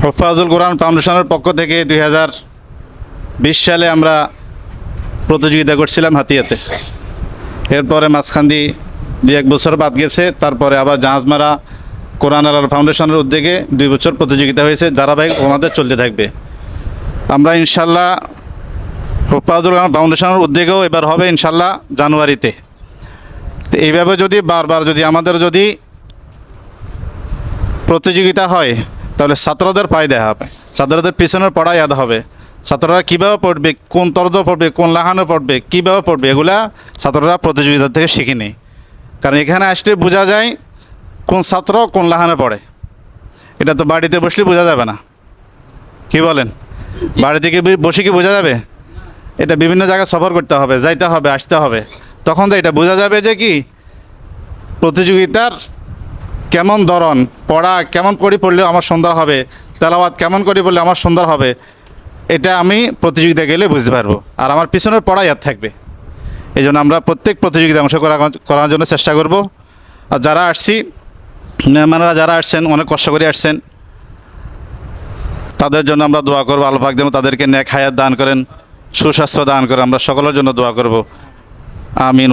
হুফাজুল কোরআন ফাউন্ডেশনের পক্ষ থেকে 2020 সালে আমরা প্রতিযোগিতা করছিলাম হাতিয়াতে। এরপরে মাঝখান দিয়ে 2-1 বছর বাদ গেছে, তারপরে আবার জাহাজমারা কোরআন আল ফাউন্ডেশনের উদ্যোগে 2 বছর প্রতিযোগিতা হয়েছে, ধারাবাহিক আমাদের চলতে থাকবে। আমরা ইনশাল্লাহ হুফাজুল কোরআন ফাউন্ডেশনের উদ্যোগেও এবার হবে ইনশাল্লাহ জানুয়ারিতে। তো এইভাবে যদি বারবার যদি আমাদের যদি প্রতিযোগিতা হয় তাহলে ছাত্রদের ফায়দা হবে, ছাত্রদের পিছনের পড়া ইয়াদ হবে। ছাত্ররা কীভাবে পড়বে, কোন তর্জ পড়বে, কোন লাহানো পড়বে, কীভাবে পড়বে, এগুলা ছাত্ররা প্রতিযোগিতা থেকে শিখে নেয়। কারণ এখানে আসলে বোঝা যায় কোন ছাত্র কোন লাহানে পড়ে। এটা তো বাড়িতে বসলে বোঝা যাবে না, কি বলেন? বাড়ি থেকে বসে কি বোঝা যাবে? এটা বিভিন্ন জায়গায় সফর করতে হবে, যাইতে হবে, আসতে হবে, তখন তো এটা বোঝা যাবে যে কি প্রতিযোগিতার কেমন ধরন, পড়া কেমন করে পড়লে আমার সুন্দর হবে, তেলাওয়াত কেমন করে পড়লে আমার সুন্দর হবে, এটা আমি প্রতিযোগিতা গেলে বুঝতে পারবো। আর আমার পিছনের পড়া ইয়াদ থাকবে। এই জন্য আমরা প্রত্যেক প্রতিযোগিতায় করার জন্য চেষ্টা করব। আর যারা আসছি, মেহমানরা যারা আসছেন, অনেক কষ্ট করে আসছেন, তাদের জন্য আমরা দোয়া করবো। আল্লাহ পাক যেন তাদেরকে নেক হায়াত দান করেন, সুস্বাস্থ্য দান করেন। আমরা সকলের জন্য দোয়া করব। আমিন।